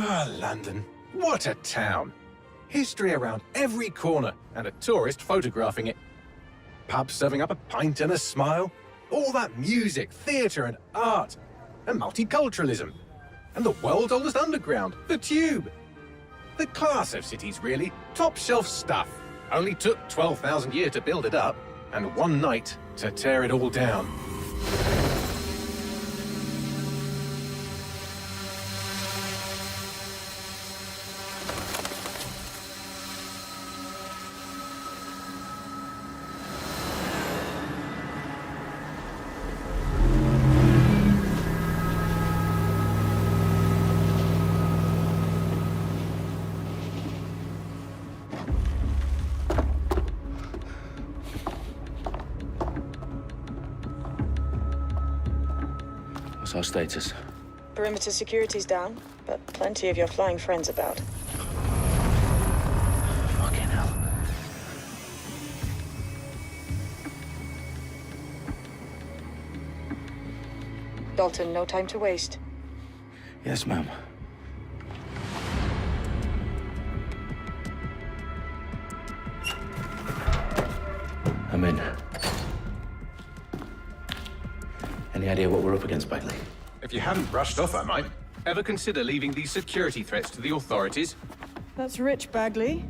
Ah, London. What a town. History around every corner, and a tourist photographing it. Pubs serving up a pint and a smile. All that music, theatre and art. And multiculturalism. And the world's oldest underground, the Tube. The class of cities, really. Top shelf stuff. Only took 12,000 years to build it up, and one night to tear it all down. What's our status? Perimeter security's down, but plenty of your flying friends about. Fucking hell. Dalton, no time to waste. Yes, ma'am. I'm in. Any idea what we're up against, Bagley? If you hadn't brushed off, I might. Ever consider leaving these security threats to the authorities? That's rich, Bagley.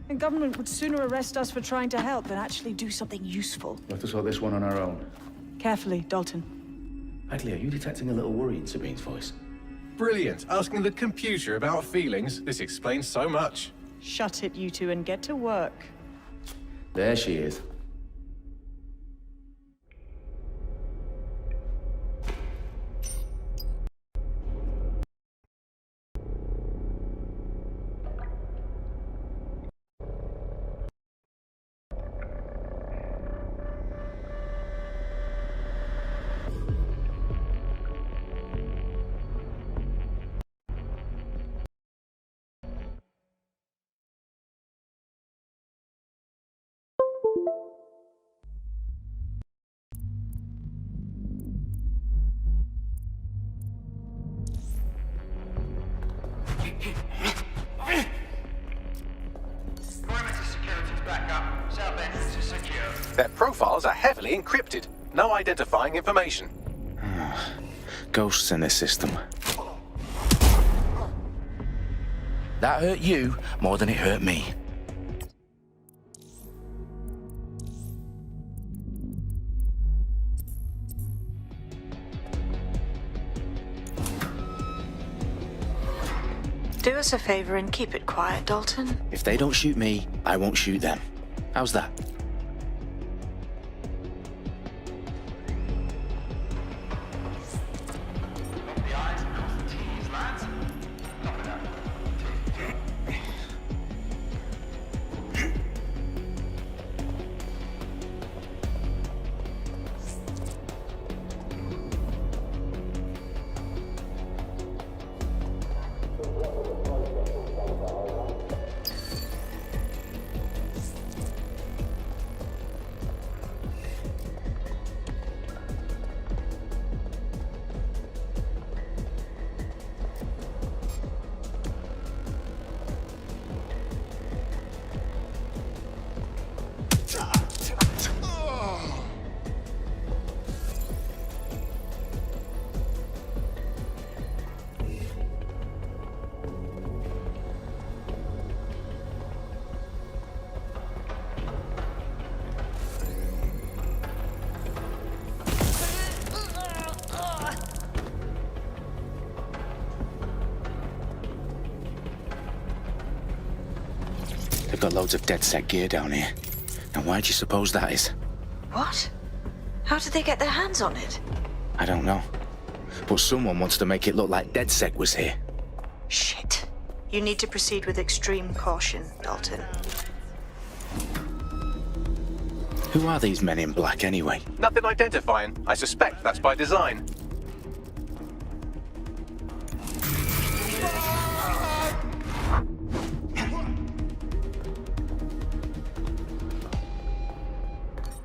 The government would sooner arrest us for trying to help than actually do something useful. We have to sort this one on our own. Carefully, Dalton. Bagley, are you detecting a little worry in Sabine's voice? Brilliant. Asking the computer about feelings. This explains so much. Shut it, you two, and get to work. There she is. Perimeter security's back up. South entrance is secure. Their profiles are heavily encrypted. No identifying information. Ghosts in this system. That hurt you more than it hurt me. Do us a favor and keep it quiet, Dalton. If they don't shoot me, I won't shoot them. How's that? Dot the I's and cross the T's, lads. Copy that. They've got loads of dead-set gear down here. Now why do you suppose that is? What? How did they get their hands on it? I don't know. But someone wants to make it look like DedSec was here. Shit. You need to proceed with extreme caution, Dalton. Who are these men in black anyway? Nothing identifying. I suspect that's by design.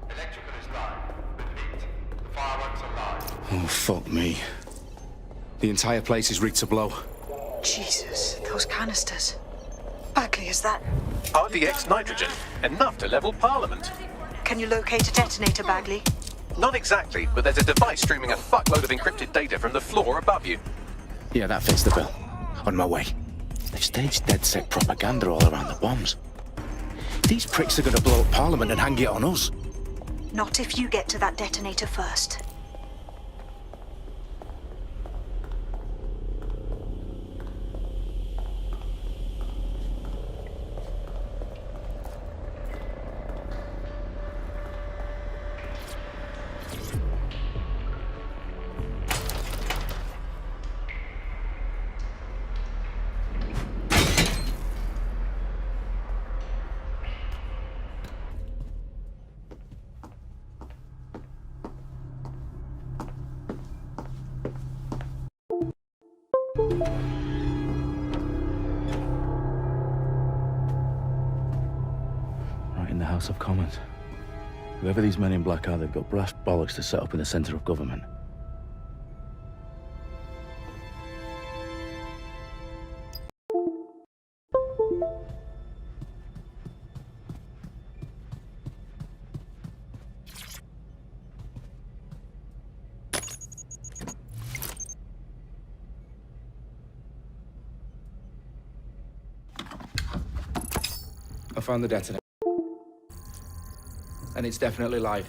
Electrical is live. Repeat. Fireworks are live. Oh, fuck me. The entire place is rigged to blow. Jesus, those canisters. Bagley, is that... RDX nitrogen, enough to level Parliament. Can you locate a detonator, Bagley? Not exactly, but there's a device streaming a fuckload of encrypted data from the floor above you. Yeah, that fits the bill. On my way. They've staged DedSec propaganda all around the bombs. These pricks are gonna blow up Parliament and hang it on us. Not if you get to that detonator first. Right in the House of Commons. Whoever these men in black are, they've got brass bollocks to set up in the centre of government. I found the detonator. And it's definitely live.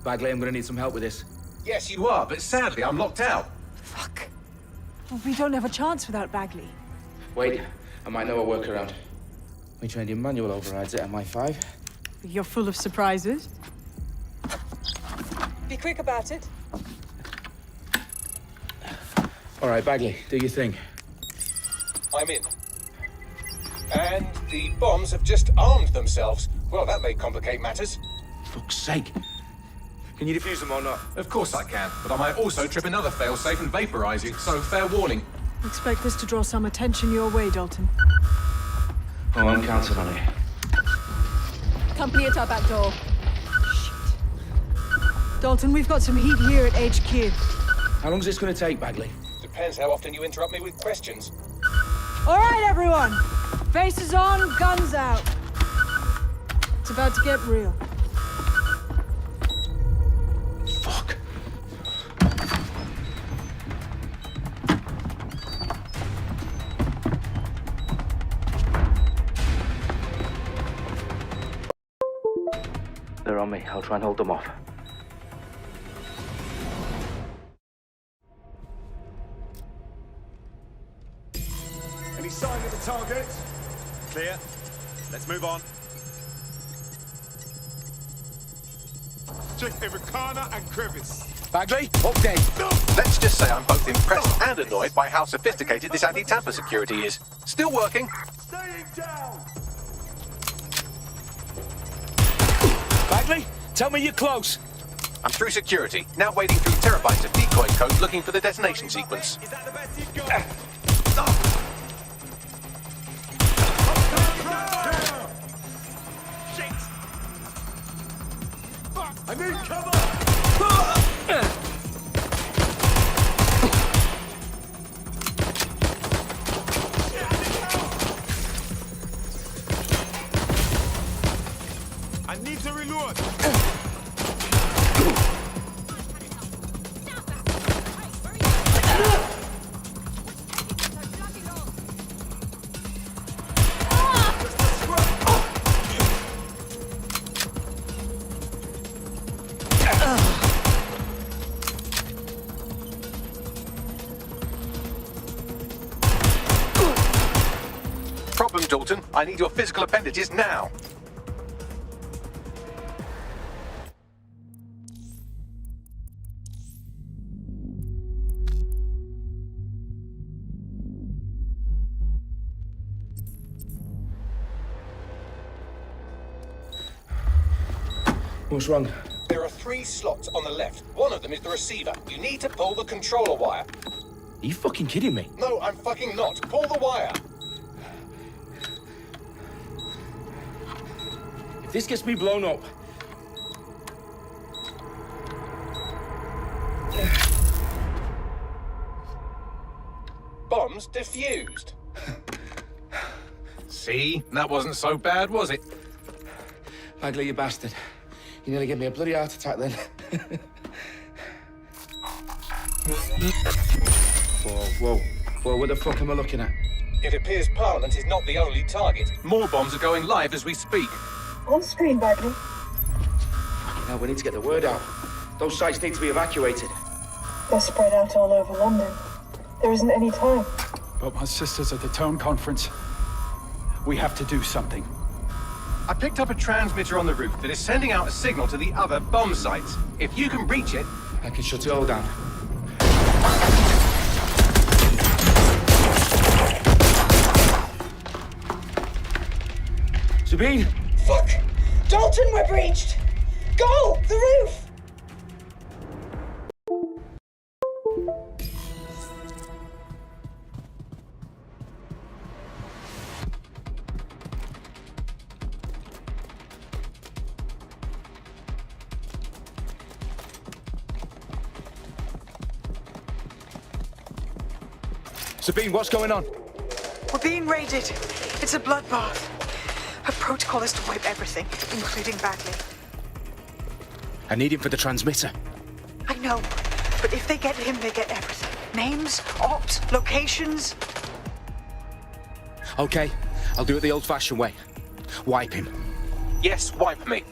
Bagley, I'm gonna need some help with this. Yes, you are, but sadly I'm locked out. Fuck. Well, we don't have a chance without Bagley. Wait, I might know a workaround. We trained in manual overrides at MI5. You're full of surprises. Be quick about it. All right, Bagley, do your thing. I'm in. And the bombs have just armed themselves. Well, that may complicate matters. Fuck's sake. Can you defuse them or not? Of course I can, but I might also trip another failsafe and vaporize you, so fair warning. Expect this to draw some attention your way, Dalton. Oh, I'm counting on it. Company at our back door. Dalton, we've got some heat here at HQ. How long's this gonna take, Bagley? Depends how often you interrupt me with questions. All right, everyone. Faces on, guns out. It's about to get real. Fuck. They're on me. I'll try and hold them off. Any sign of the target? Clear. Let's move on. Check every corner and crevice. Bagley, update. Let's just say I'm both impressed and annoyed by how sophisticated this anti-tamper security is. Still working. Staying down! Bagley, tell me you're close. I'm through security, now wading through terabytes of decoy code looking for the detonation sequence. Is that the best you've got? Shit! Fuck! I need cover! I need to reload! Problem, Dalton. I need your physical appendages now. What's wrong? There are 3 slots on the left. One of them is the receiver. You need to pull the controller wire. Are you fucking kidding me? No, I'm fucking not. Pull the wire. If this gets me blown up... Bombs defused. See? That wasn't so bad, was it? Bagley, you bastard. You nearly gave me a bloody heart attack then. Whoa, what the fuck am I looking at? It appears Parliament is not the only target. More bombs are going live as we speak. On screen, Bagley. Now we need to get the word out. Those sites need to be evacuated. They're spread out all over London. There isn't any time. But my sister's at the town conference. We have to do something. I picked up a transmitter on the roof that is sending out a signal to the other bomb sites. If you can reach it... I can shut it all down. Sabine! Fuck! Dalton, we're breached! Go! The roof! Sabine, what's going on? We're being raided. It's a bloodbath. Her protocol is to wipe everything, including Bagley. I need him for the transmitter. I know, but if they get him, they get everything. Names, ops, locations. Okay, I'll do it the old-fashioned way. Wipe him. Yes, wipe me.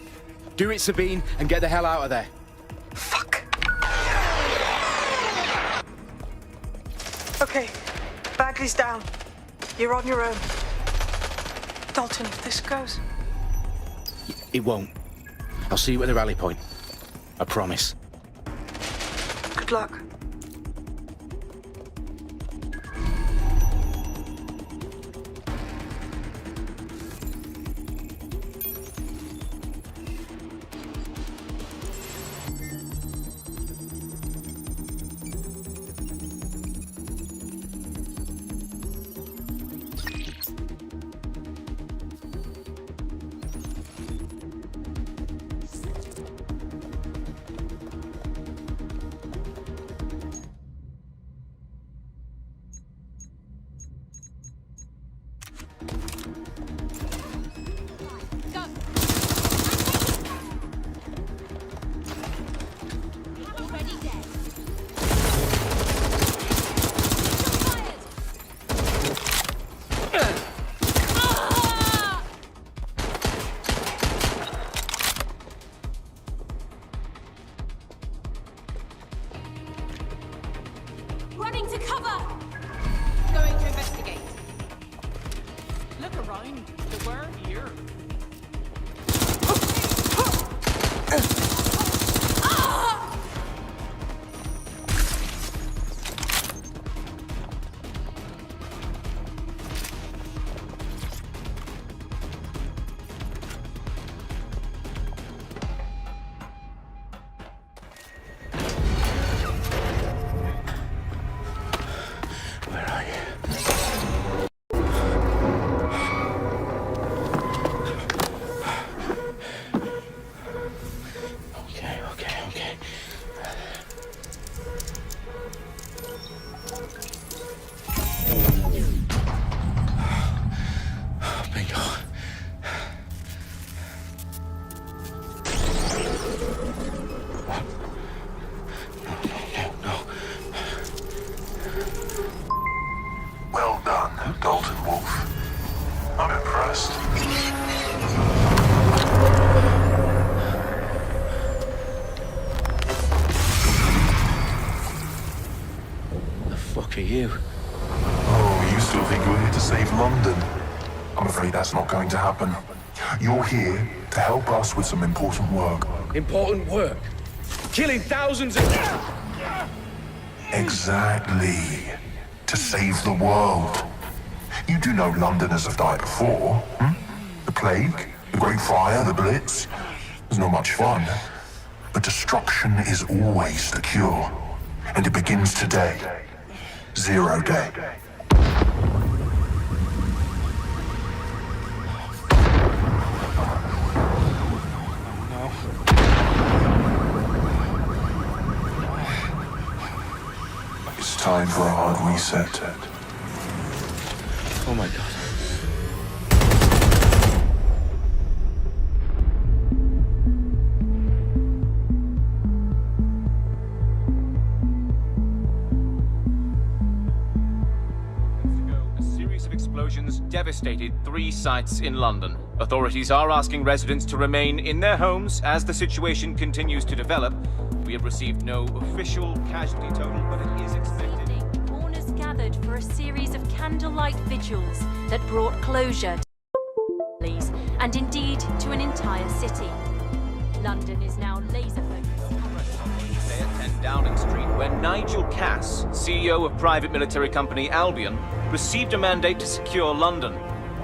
Do it, Sabine, and get the hell out of there. Fuck. Okay, Bagley's down. You're on your own. Dalton, if this goes... It won't. I'll see you at the rally point. I promise. Good luck. Running to cover! Going to investigate. Look around. They were here. Well done, Dalton Wolf. I'm impressed. The fuck are you? Oh, you still think you're here to save London? I'm afraid that's not going to happen. You're here to help us with some important work. Important work? Killing thousands of... Exactly. To save the world. You do know Londoners have died before, hmm? The plague, the Great Fire, the Blitz. It's not much fun. But destruction is always the cure. And it begins today. 0 day. It's time for a hard reset. my god. A series of explosions devastated 3 sites in London. Authorities are asking residents to remain in their homes as the situation continues to develop. We have received no official casualty total, but it is expected. Mourners gathered for a series of candlelight vigils that brought closure to families and indeed to an entire city. London is now laser focused. Today at 10 Downing Street, where Nigel Cass, CEO of private military company Albion, received a mandate to secure London.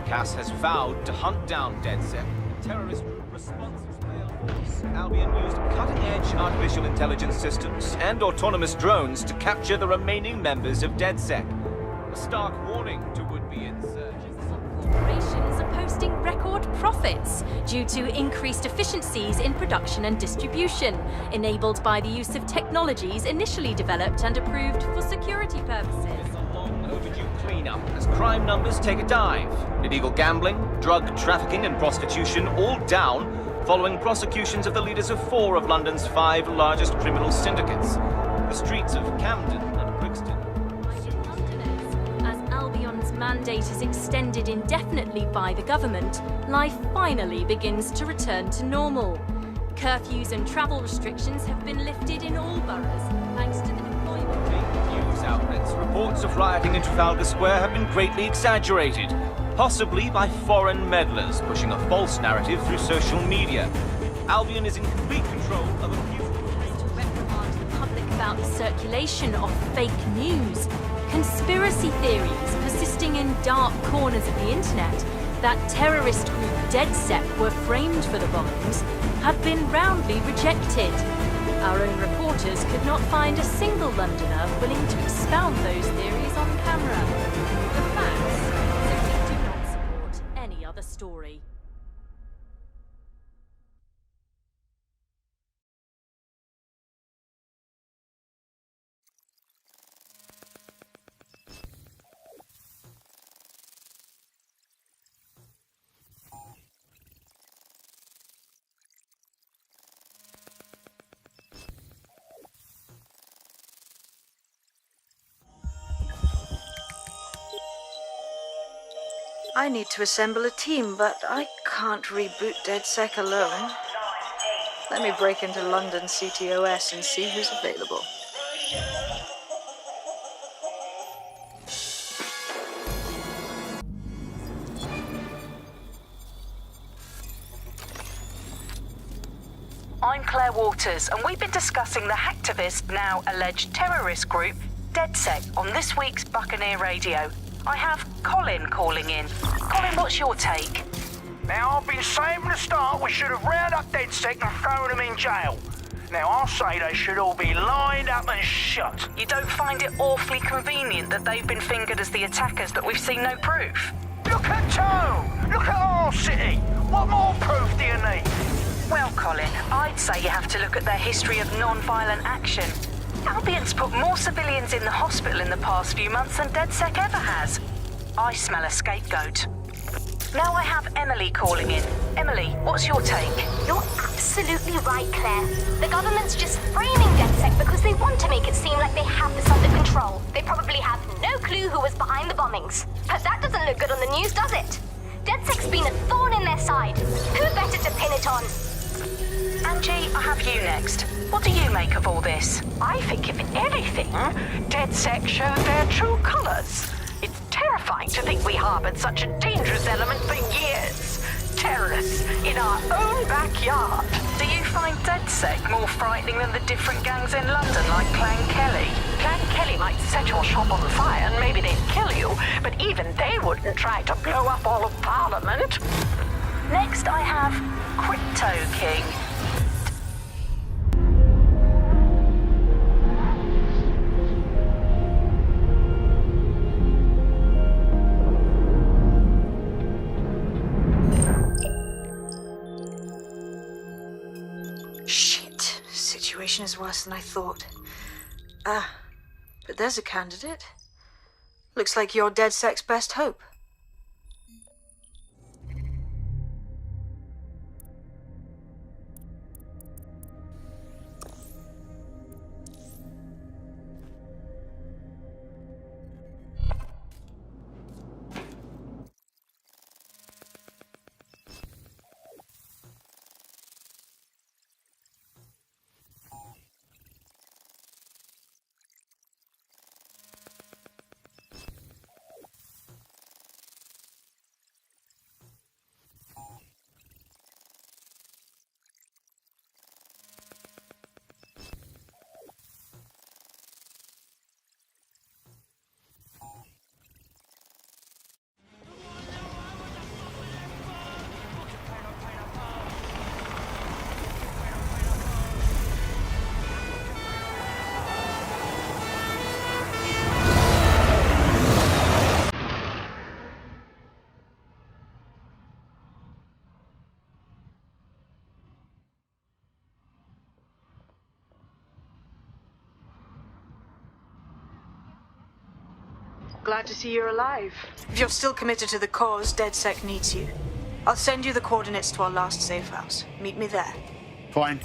Cass has vowed to hunt down DedSec, a terrorist group responsible for their force. Albion used cutting-edge artificial intelligence systems and autonomous drones to capture the remaining members of DedSec. A stark warning to would-be insurgents. Corporations are posting record profits due to increased efficiencies in production and distribution, enabled by the use of technologies initially developed and approved for security purposes. Overdue cleanup as crime numbers take a dive. Illegal gambling, drug trafficking and prostitution all down following prosecutions of the leaders of 4 of London's 5 largest criminal syndicates. The streets of Camden and Brixton. As Albion's mandate is extended indefinitely by the government, life finally begins to return to normal. Curfews and travel restrictions have been lifted in all boroughs thanks to the deployment. News outlets, reports of rioting in Trafalgar Square have been greatly exaggerated, possibly by foreign meddlers pushing a false narrative through social media. Albion is in complete control of a few. To reprimand the public about the circulation of fake news, conspiracy theories persisting in dark corners of the internet that terrorist group DedSec were framed for the bombings have been roundly rejected. Our own reporters could not find a single Londoner willing to expound those theories on camera. The facts simply do not support any other story. I need to assemble a team, but I can't reboot DedSec alone. Let me break into London CTOS and see who's available. I'm Claire Waters, and we've been discussing the hacktivist, now alleged terrorist group, DedSec, on this week's Buccaneer Radio. I have Colin calling in. Colin, what's your take? Now, I've been saying from the start we should have rounded up DedSec and thrown them in jail. Now, I'll say they should all be lined up and shot. You don't find it awfully convenient that they've been fingered as the attackers, but we've seen no proof? Look at Tone! Look at our city! What more proof do you need? Well, Colin, I'd say you have to look at their history of non-violent action. Albion's put more civilians in the hospital in the past few months than DedSec ever has. I smell a scapegoat. Now I have Emily calling in. Emily, what's your take? You're absolutely right, Claire. The government's just framing DedSec because they want to make it seem like they have this under control. They probably have no clue who was behind the bombings. But that doesn't look good on the news, does it? DedSec's been a thorn in their side. Who better to pin it on? Angie, I have you next. What do you make of all this? I think, if anything, DedSec showed their true colors. It's terrifying to think we harbored such a dangerous element for years. Terrorists in our own backyard. Do you find DedSec more frightening than the different gangs in London, like Clan Kelly? Clan Kelly might set your shop on fire and maybe they'd kill you, but even they wouldn't try to blow up all of Parliament. Next, I have Crypto King. Shit. Situation is worse than I thought. But there's a candidate. Looks like you're DedSec's best hope. Glad to see you're alive. If you're still committed to the cause, DedSec needs you. I'll send you the coordinates to our last safe house. Meet me there. Fine.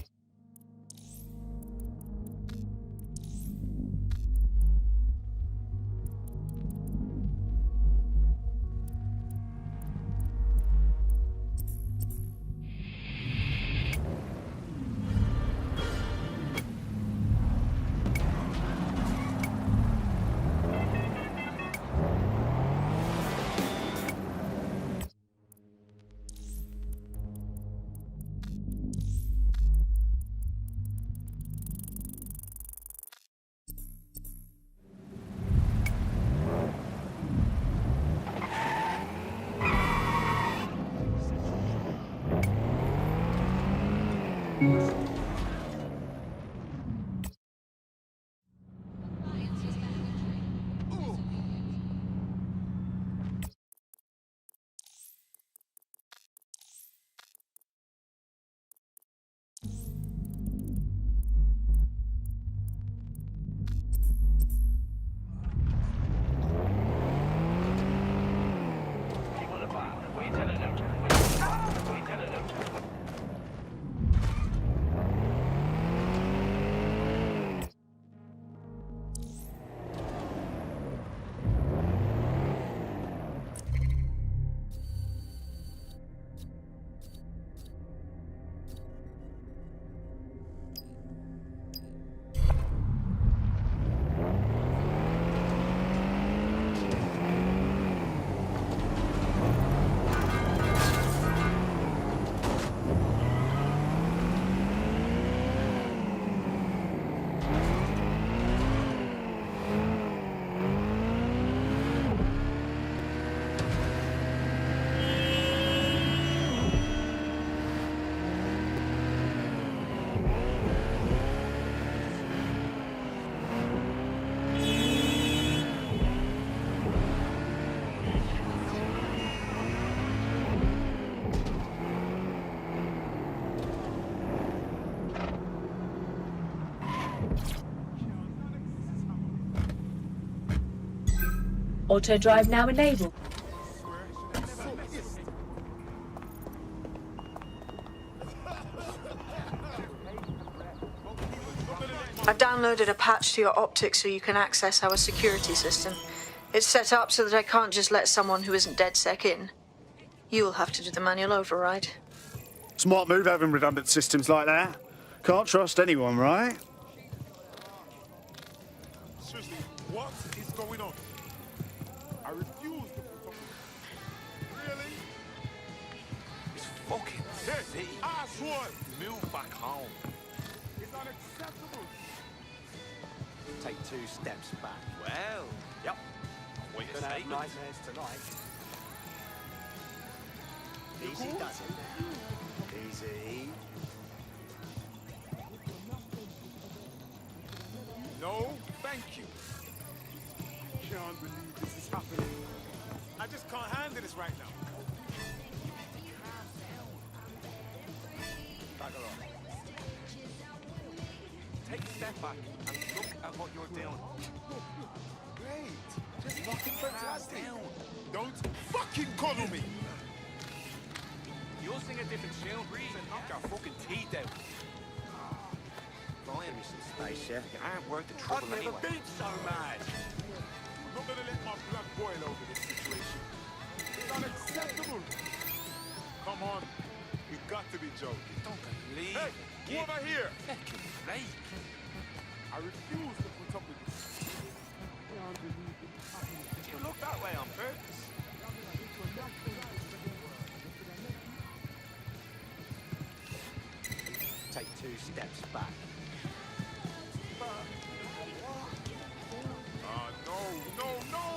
Auto drive now enabled. I've downloaded a patch to your optics so you can access our security system. It's set up so that I can't just let someone who isn't DedSec in. You'll have to do the manual override. Smart move having redundant systems like that. Can't trust anyone, right? Seriously, what is going on? I refuse to put up with it. Really? It's fucking Hey, asshole! Move back home. It's unacceptable. Take 2 steps back. Well, yep. What you Gonna have say? nightmares tonight. Easy does it now. Easy. No, thank you. Can't believe this is happening. I just can't handle this right now. Bugger off. Take a step back and look at what you're doing. Great. Just fucking fantastic. Don't fucking coddle me. You'll sing a different tune, and knock our fucking teeth out. Buying me some space, yeah? You aren't worth the trouble I've never anyway. been so mad. I'm not gonna let my blood boil over this situation. It's unacceptable. Come on. You've got to be joking. Don't believe Hey, it. come over here. Fucking right. I refuse to put up with this. Can't believe it's happening. Did you look that way on purpose? Take 2 steps back. No!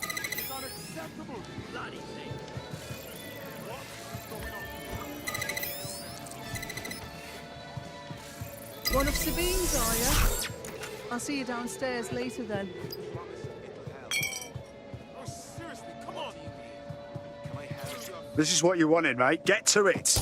It's unacceptable! Bloody thing! What's going on? One of Sabine's, are you? I'll see you downstairs later then. Oh, seriously, come on! Can I help you? This is what you wanted, mate. Get to it.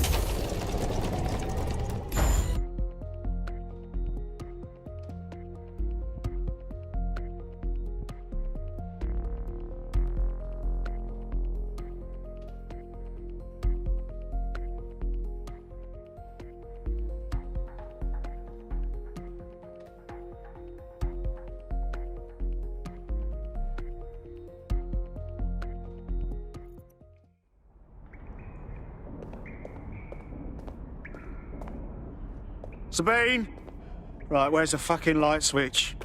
Sabine? Right, where's the fucking light switch?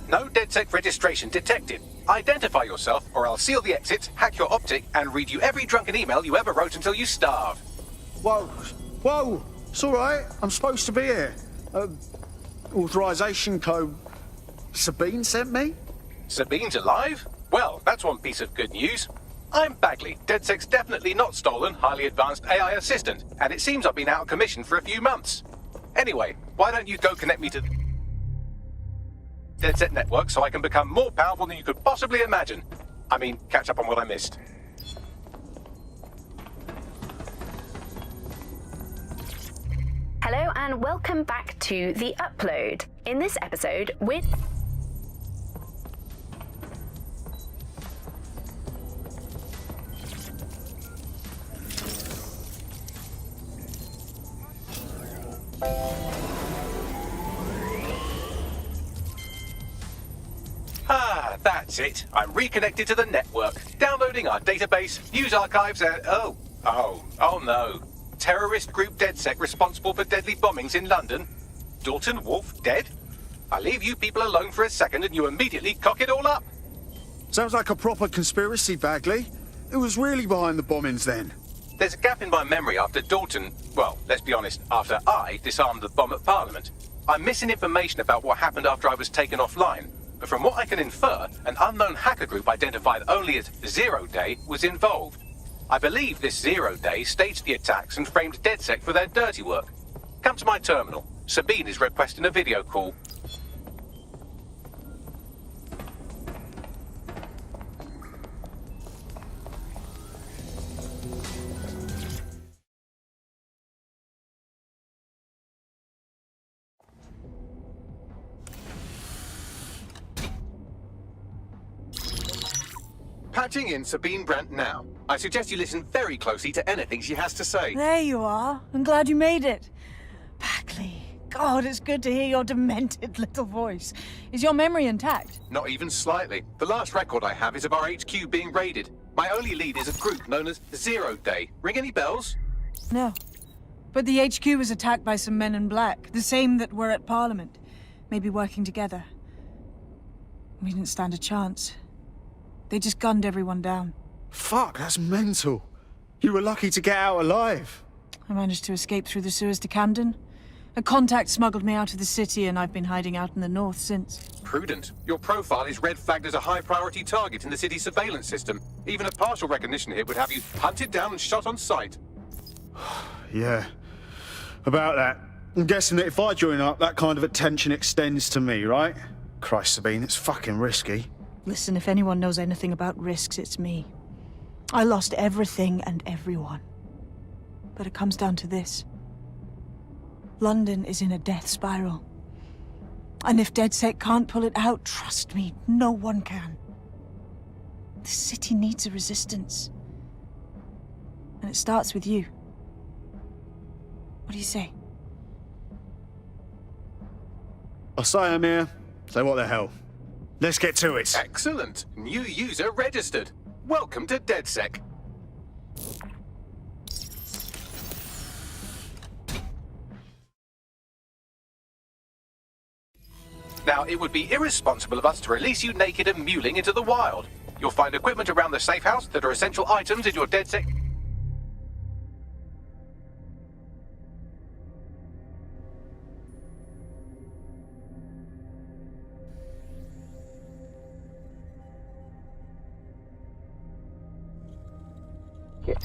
No DedSec registration detected. Identify yourself, or I'll seal the exits, hack your optic, and read you every drunken email you ever wrote until you starve. Whoa, whoa, it's all right. I'm supposed to be here. Authorization code Sabine sent me? Sabine's alive? Well, that's one piece of good news. I'm Bagley, DedSec's definitely not stolen, highly advanced AI assistant, and it seems I've been out of commission for a few months. Anyway, why don't you go connect me to the DedSec network so I can become more powerful than you could possibly imagine. I mean, catch up on what I missed. Hello and welcome back to The Upload. In this episode, we're... Ah, that's it. I'm reconnected to the network, downloading our database, news archives, and... Oh no. Terrorist group DedSec responsible for deadly bombings in London? Dalton Wolf dead? I leave you people alone for a second and you immediately cock it all up. Sounds like a proper conspiracy, Bagley. Who was really behind the bombings then? There's a gap in my memory after Dalton... Well, let's be honest, after I disarmed the bomb at Parliament. I'm missing information about what happened after I was taken offline. But from what I can infer, an unknown hacker group identified only as Zero Day was involved. I believe this Zero Day staged the attacks and framed DedSec for their dirty work. Come to my terminal. Sabine is requesting a video call. Patching in Sabine Brandt now. I suggest you listen very closely to anything she has to say. There you are. I'm glad you made it. Bagley, God, it's good to hear your demented little voice. Is your memory intact? Not even slightly. The last record I have is of our HQ being raided. My only lead is a group known as Zero Day. Ring any bells? No. But the HQ was attacked by some men in black, the same that were at Parliament. Maybe working together. We didn't stand a chance. They just gunned everyone down. Fuck, that's mental. You were lucky to get out alive. I managed to escape through the sewers to Camden. A contact smuggled me out of the city and I've been hiding out in the north since. Prudent. Your profile is red flagged as a high-priority target in the city's surveillance system. Even a partial recognition here would have you hunted down and shot on sight. Yeah, about that. I'm guessing that if I join up, that kind of attention extends to me, right? Christ, Sabine, it's fucking risky. Listen, if anyone knows anything about risks, it's me. I lost everything and everyone. But it comes down to this. London is in a death spiral. And if DedSec can't pull it out, trust me, no one can. This city needs a resistance. And it starts with you. What do you say? I say I'm here. Say what the hell. Let's get to it. Excellent. New user registered. Welcome to DedSec. Now, it would be irresponsible of us to release you naked and mewling into the wild. You'll find equipment around the safe house that are essential items in your DedSec. Kit.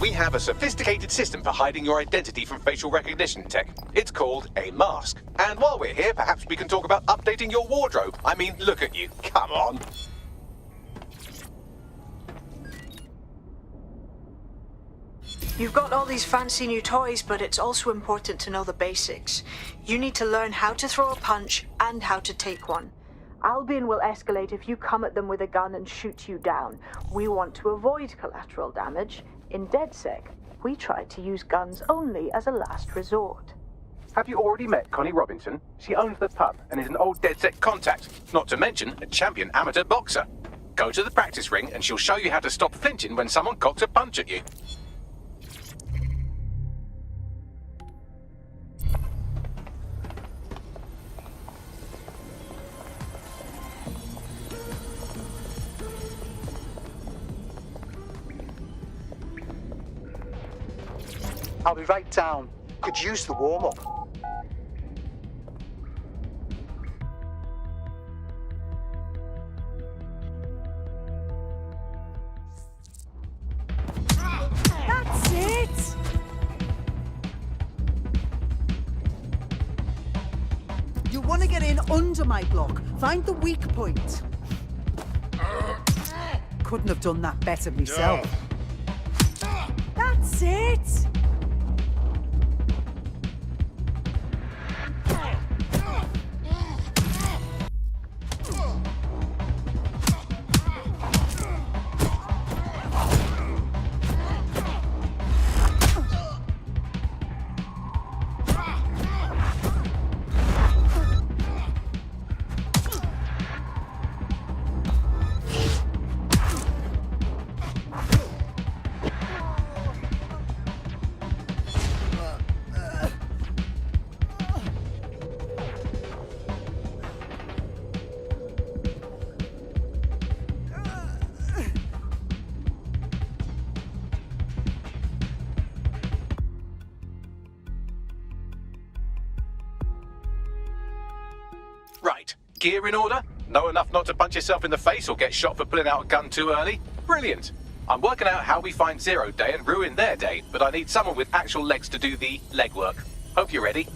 We have a sophisticated system for hiding your identity from facial recognition tech. It's called a mask. And while we're here, perhaps we can talk about updating your wardrobe. I mean, look at you. Come on. You've got all these fancy new toys, but it's also important to know the basics. You need to learn how to throw a punch and how to take one. Albion will escalate if you come at them with a gun and shoot you down. We want to avoid collateral damage. In DedSec, we try to use guns only as a last resort. Have you already met Connie Robinson? She owns the pub and is an old DedSec contact, not to mention a champion amateur boxer. Go to the practice ring and she'll show you how to stop flinching when someone cocks a punch at you. I'll be right down. Could use the warm-up. That's it! You want to get in under my block. Find the weak point. Couldn't have done that better myself. That's it! Right. Gear in order? Know enough not to punch yourself in the face or get shot for pulling out a gun too early? Brilliant. I'm working out how we find Zero Day and ruin their day, but I need someone with actual legs to do the legwork. Hope you're ready.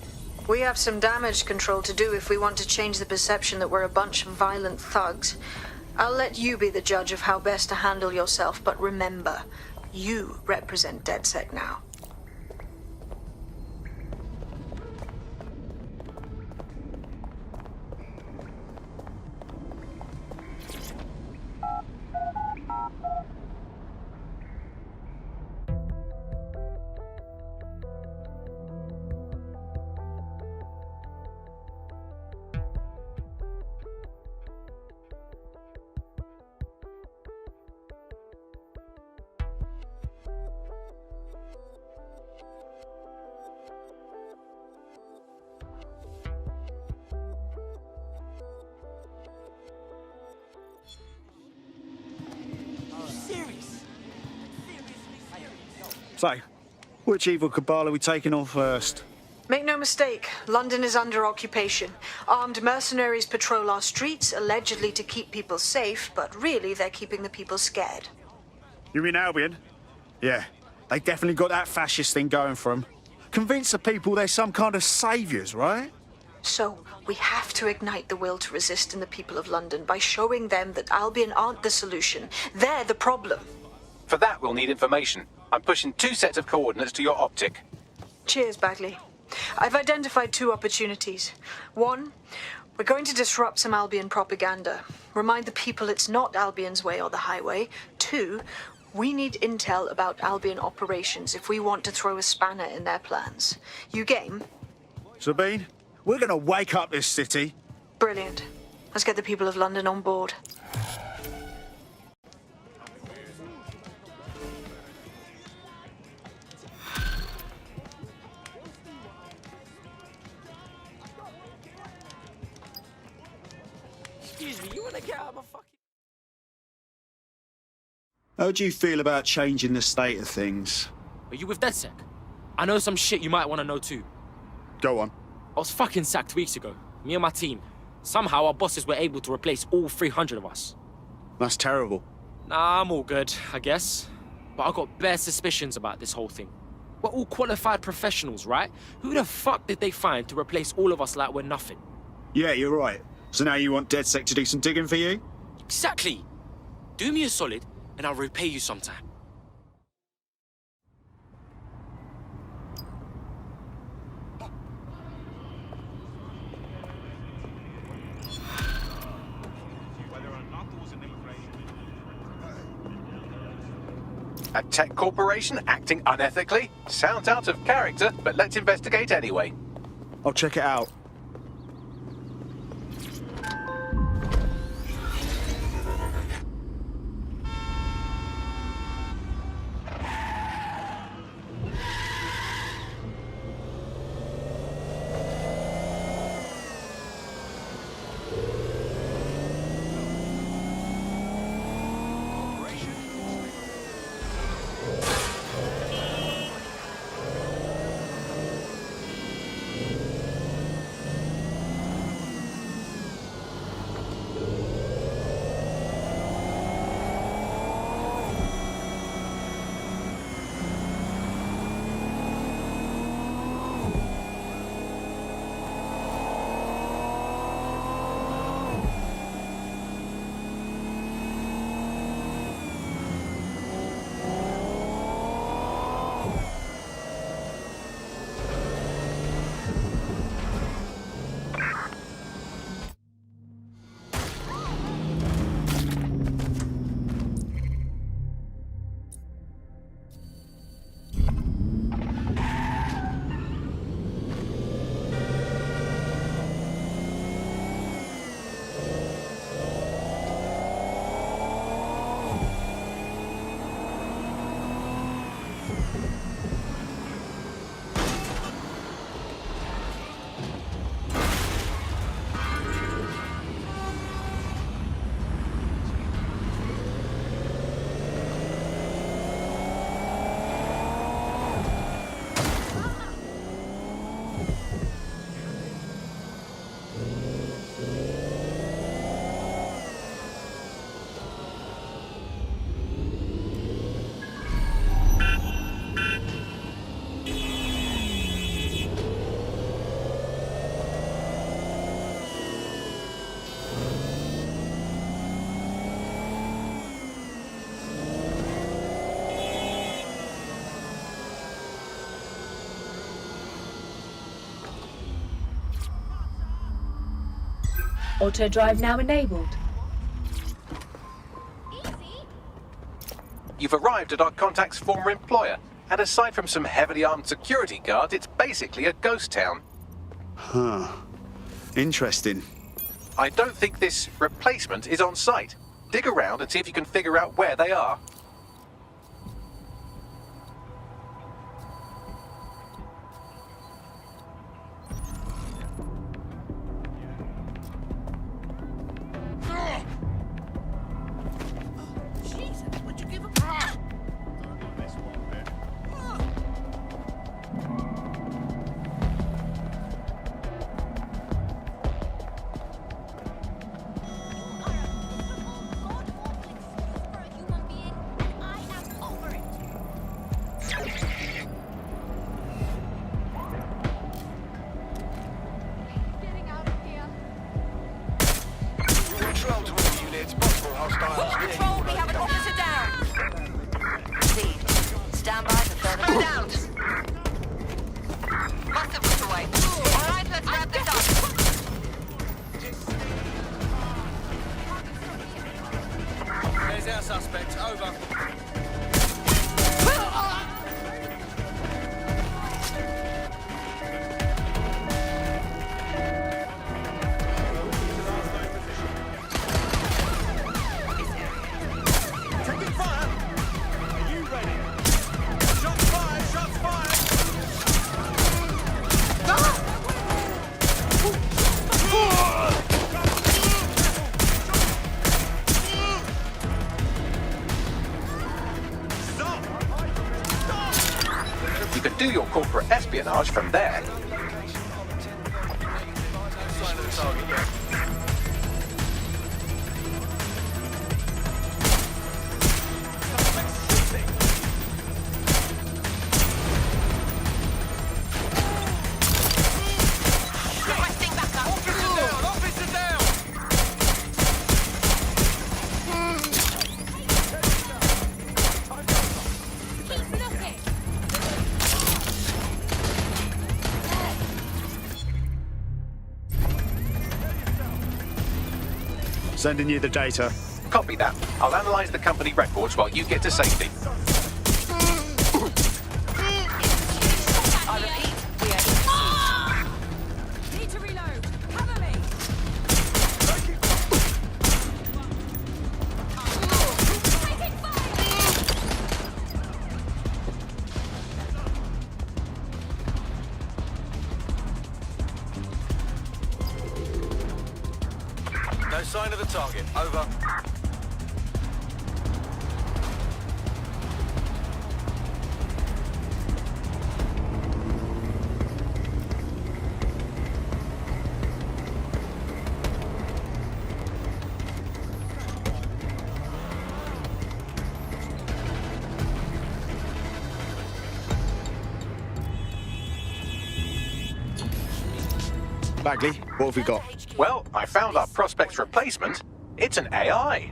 We have some damage control to do if we want to change the perception that we're a bunch of violent thugs. I'll let you be the judge of how best to handle yourself, but remember, you represent DedSec now. So, which evil cabal are we taking on first? Make no mistake, London is under occupation. Armed mercenaries patrol our streets, allegedly to keep people safe, but really they're keeping the people scared. You mean Albion? Yeah, they definitely got that fascist thing going for them. Convince the people they're some kind of saviours, right? So, we have to ignite the will to resist in the people of London by showing them that Albion aren't the solution. They're the problem. For that, we'll need information. I'm pushing 2 sets of coordinates to your optic. Cheers, Bagley. I've identified 2 opportunities. 1, we're going to disrupt some Albion propaganda. Remind the people it's not Albion's way or the highway. 2, we need intel about Albion operations if we want to throw a spanner in their plans. You game? Sabine, we're gonna wake up this city. Brilliant. Let's get the people of London on board. Excuse me, you wanna get out of my fucking... How do you feel about changing the state of things? Are you with DedSec? I know some shit you might want to know too. Go on. I was fucking sacked weeks ago, me and my team. Somehow our bosses were able to replace all 300 of us. That's terrible. Nah, I'm all good, I guess. but I got bare suspicions about this whole thing. We're all qualified professionals, right? Who the fuck did they find to replace all of us like we're nothing? Yeah, you're right. So now you want DedSec to do some digging for you? Exactly. Do me a solid, and I'll repay you sometime. A tech corporation acting unethically? Sounds out of character, but let's investigate anyway. I'll check it out. Auto drive now enabled. You've arrived at our contact's former employer, and aside from some heavily armed security guards, it's basically a ghost town. Huh. Interesting. I don't think this replacement is on site. Dig around and see if you can figure out where they are. Do your corporate espionage from there. Sending you the data. Copy that. I'll analyze the company records while you get to safety. I repeat, we are in Need to reload. Cover me. No sign of the target. Over. Bagley, what have we got? Well, I found our prospect's replacement. It's an AI.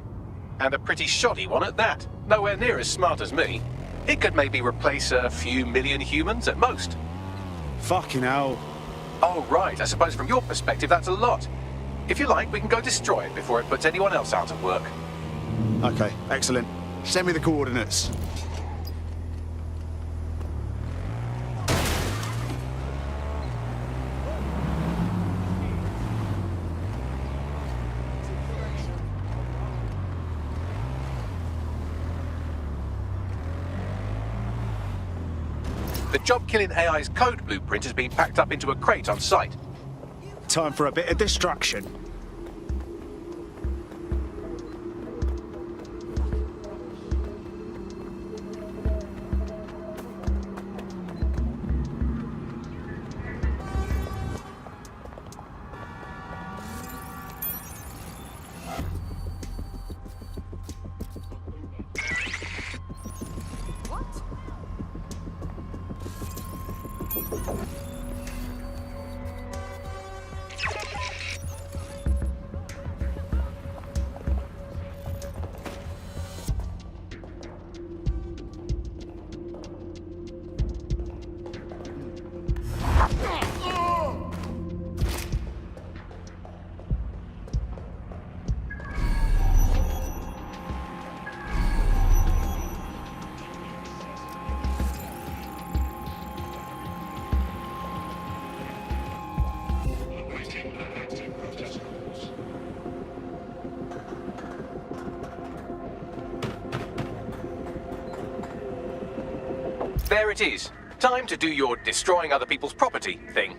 And a pretty shoddy one at that. Nowhere near as smart as me. It could maybe replace a few million humans at most. Fucking hell. Oh, right. I suppose from your perspective, that's a lot. If you like, we can go destroy it before it puts anyone else out of work. Okay, excellent. Send me the coordinates. The job-killing AI's code blueprint has been packed up into a crate on site. Time for a bit of destruction. There it is. Time to do your destroying other people's property thing.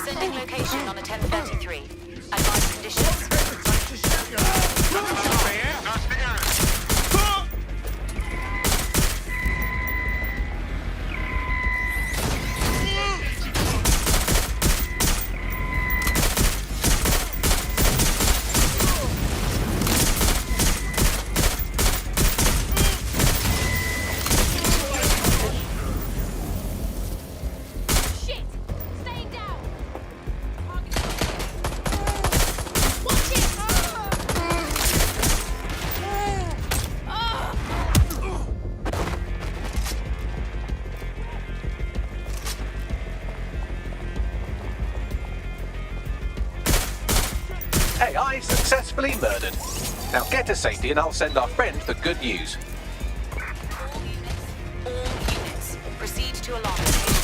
Sending location on a 1033. Advanced conditions. AI successfully murdered. Now get to safety and I'll send our friend the good news. All units, proceed to alarm location.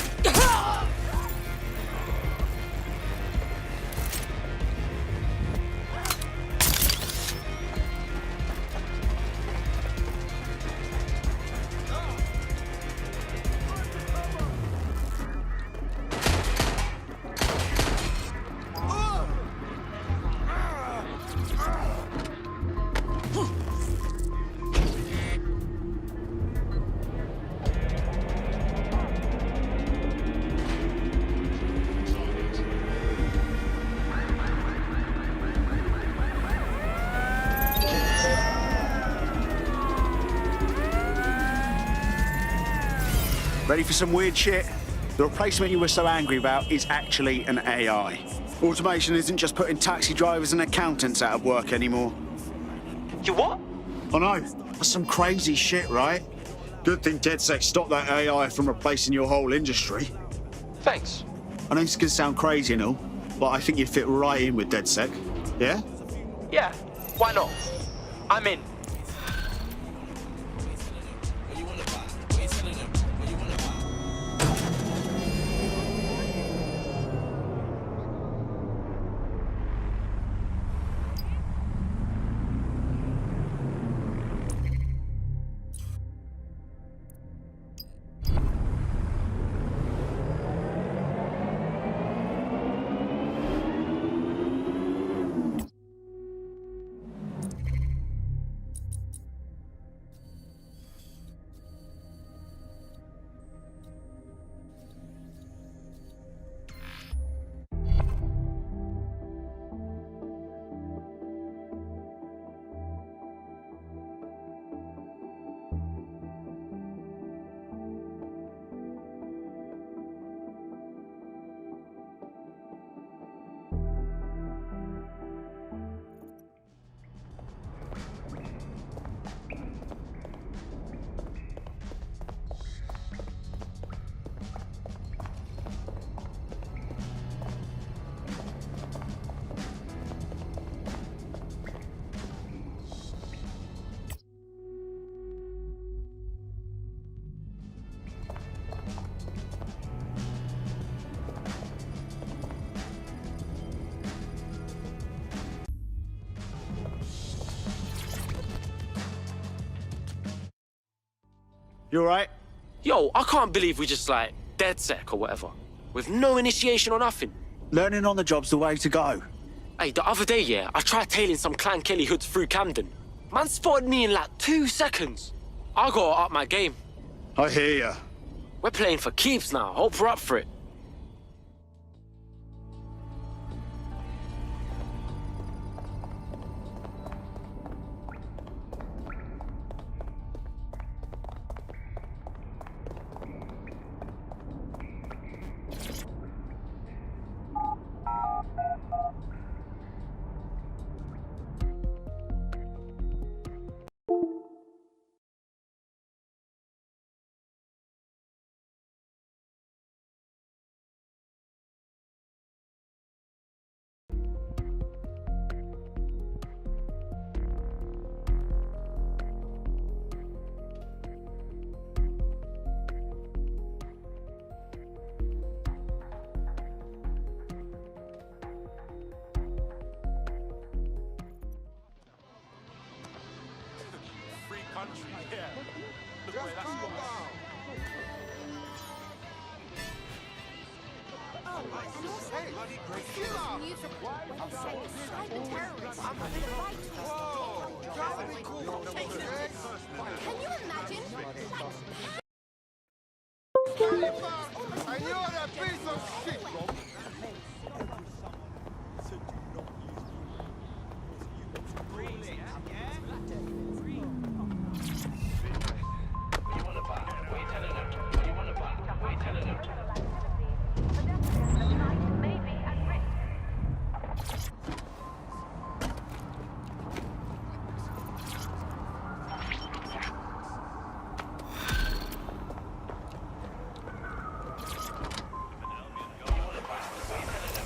Ready for some weird shit? The replacement you were so angry about is actually an AI. Automation isn't just putting taxi drivers and accountants out of work anymore. You what? I know. That's some crazy shit, right? Good thing DedSec stopped that AI from replacing your whole industry. Thanks. I know this is gonna sound crazy and all, but I think you'd fit right in with DedSec. Yeah? Yeah, why not? I'm in. You alright? Yo, I can't believe we just like DedSec or whatever, with no initiation or nothing. Learning on the job's the way to go. Hey, the other day, yeah, I tried tailing some Clan Kelly hoods through Camden. Man spotted me in like 2 seconds. I gotta up my game. I hear ya. We're playing for keeps now. Hope we're up for it.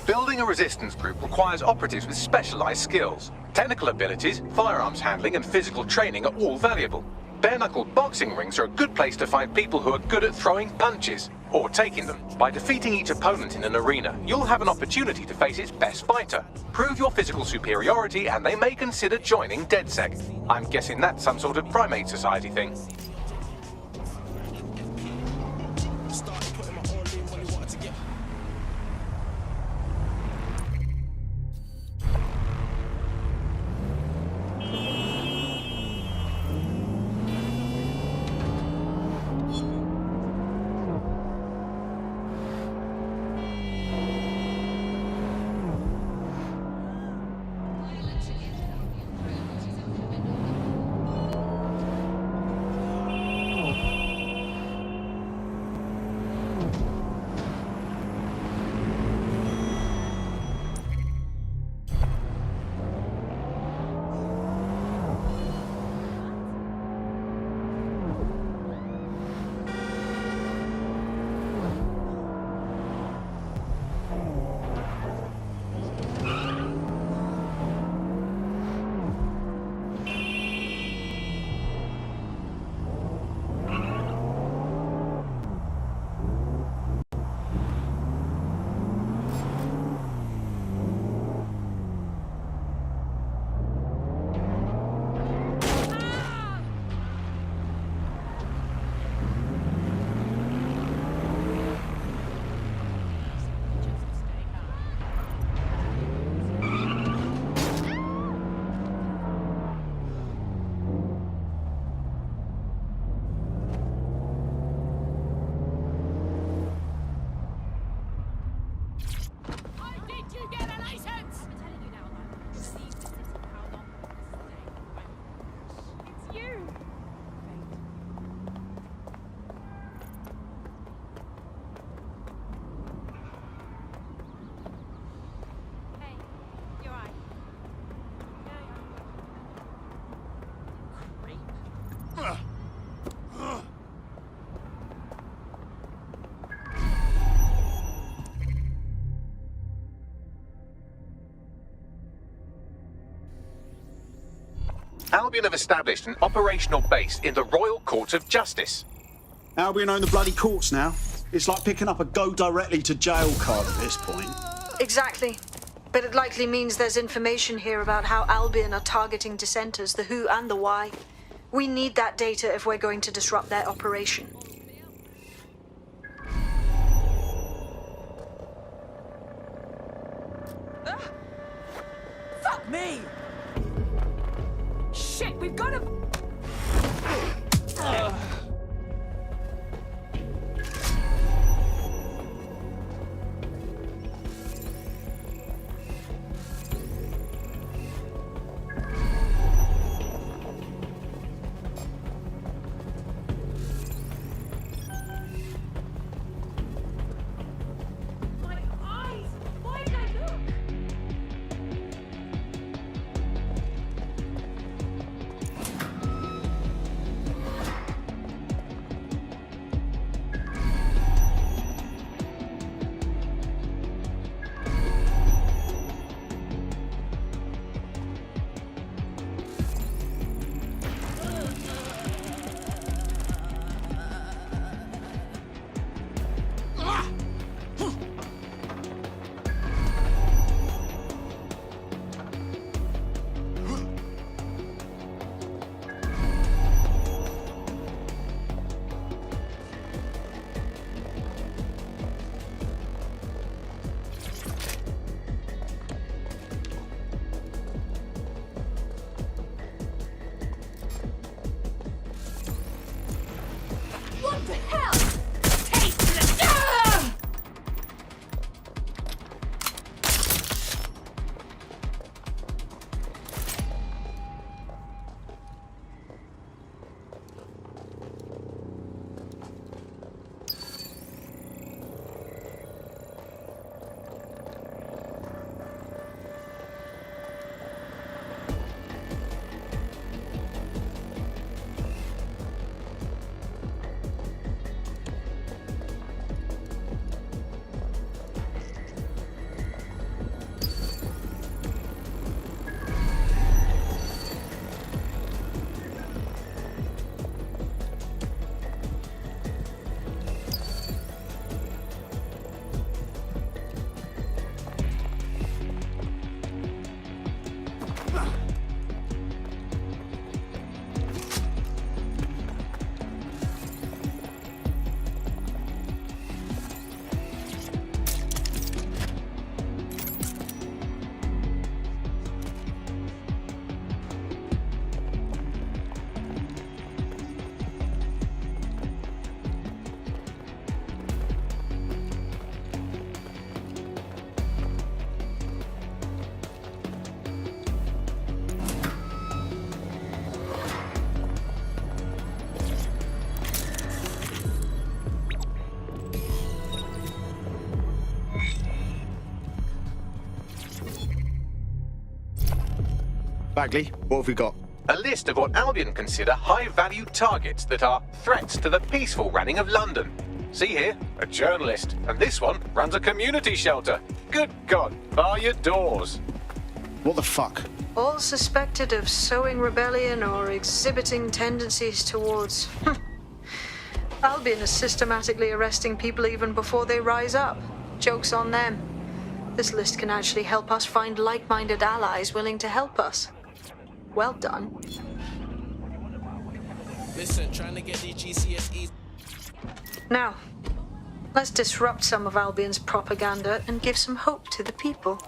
Building a resistance group requires operatives with specialized skills. Technical abilities, firearms handling, and physical training are all valuable. Bare-knuckle boxing rings are a good place to find people who are good at throwing punches, or taking them. By defeating each opponent in an arena, you'll have an opportunity to face its best fighter. Prove your physical superiority, and they may consider joining DedSec. I'm guessing that's some sort of primate society thing. Albion have established an operational base in the Royal Courts of Justice. Albion own the bloody courts now. It's like picking up a go directly to jail card at this point. Exactly. But it likely means there's information here about how Albion are targeting dissenters, the who and the why. We need that data if we're going to disrupt their operation. Fuck me! Shit, we've got to... What the hell? Taste it! Ah! Bagley, what have we got? A list of what Albion consider high-value targets that are threats to the peaceful running of London. See here, a journalist, and this one runs a community shelter. Good God, bar your doors. What the fuck? All suspected of sowing rebellion or exhibiting tendencies towards... Albion is systematically arresting people even before they rise up. Joke's on them. This list can actually help us find like-minded allies willing to help us. Well done. Listen, trying to get these GCSEs. Now, let's disrupt some of Albion's propaganda and give some hope to the people.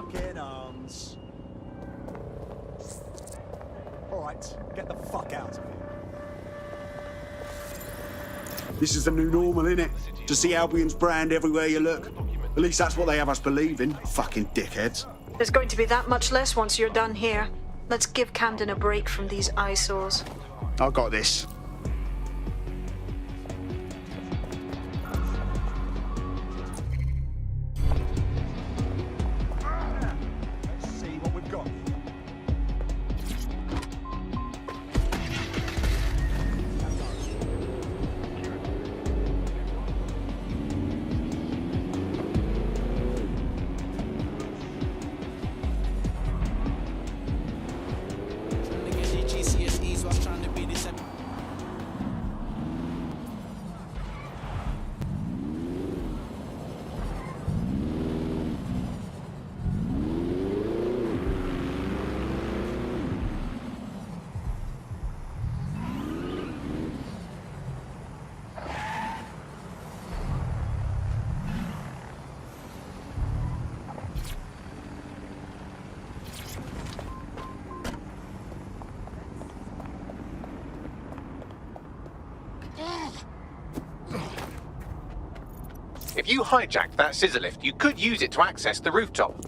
fucking arms. Alright, get the fuck out of here. This is the new normal, innit? To see Albion's brand everywhere you look. At least that's what they have us believing. Fucking dickheads. There's going to be that much less once you're done here. Let's give Camden a break from these eyesores. I got this. Let's see what we've got. If you hijacked that scissor lift, you could use it to access the rooftop.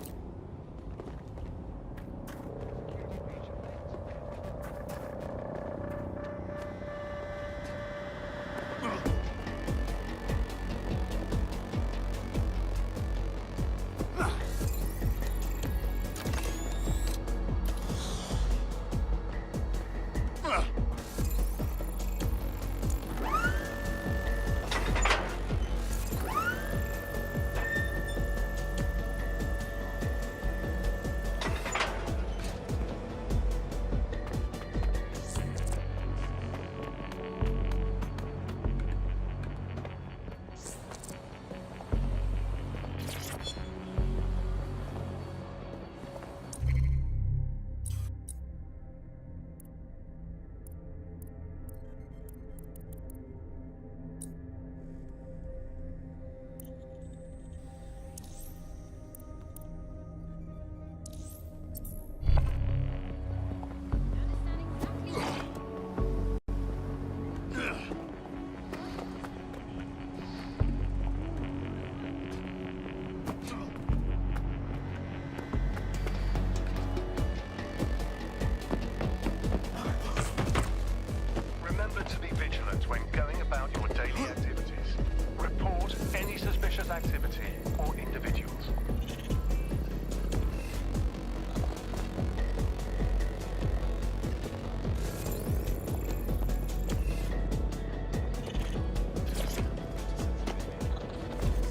Remember to be vigilant when going about your daily activities. Report any suspicious activity or individuals.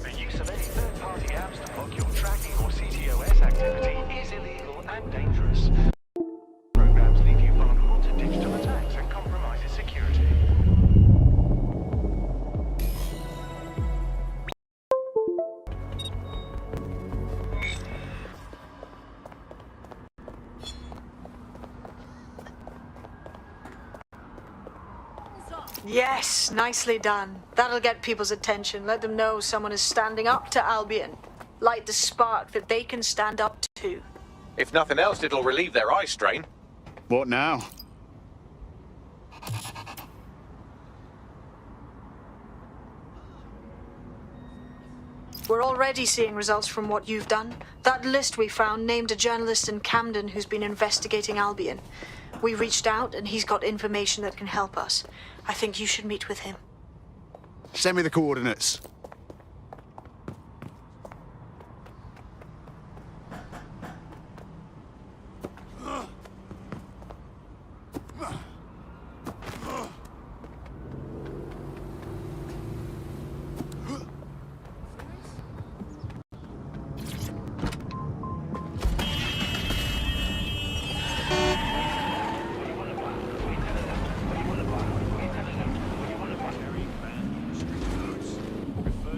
The use of any third-party apps to block your tracking or CTOS activity is illegal and dangerous. Programs leave you vulnerable to digital attacks and compromises security. Yes, nicely done. That'll get people's attention. Let them know someone is standing up to Albion. Light the spark that they can stand up to. If nothing else, it'll relieve their eye strain. What now? We're already seeing results from what you've done. That list we found named a journalist in Camden who's been investigating Albion. We reached out and he's got information that can help us. I think you should meet with him. Send me the coordinates. Refer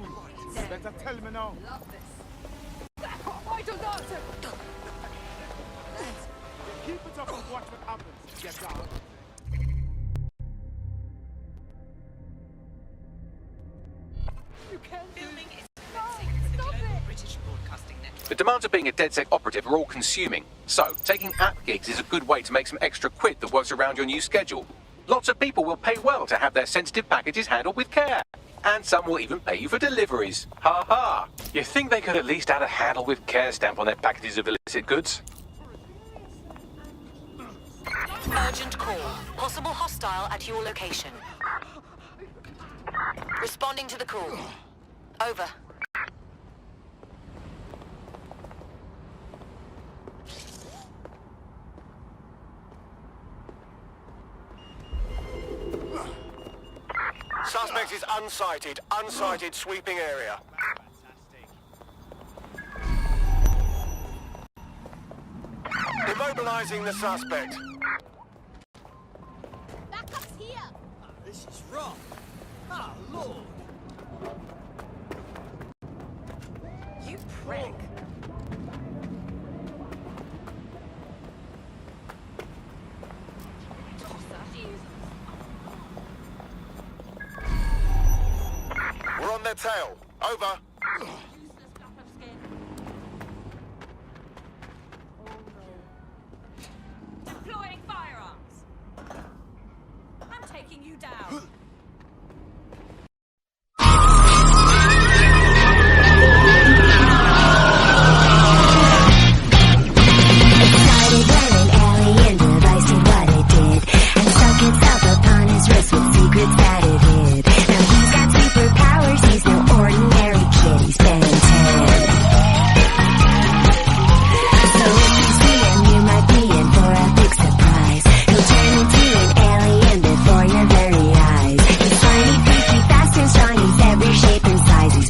on you. Better tell me now. I don't know. Keep it up and watch what happens. Get down. You can't Filming is commencing for the global British Broadcasting Network. The demands of being a DedSec operative are all consuming, so taking app gigs is a good way to make some extra quid that works around your new schedule. Lots of people will pay well to have their sensitive packages handled with care. And some will even pay you for deliveries. Ha ha! You think they could at least add a handle with care stamp on their packages of illicit goods? Urgent call. Possible hostile at your location. Responding to the call. Over. Suspect is unsighted. Unsighted sweeping area. Immobilizing the suspect. Backup's here. This is wrong. Ah, Lord. You prick. We're on their tail. Over. Deploying firearms. I'm taking you down.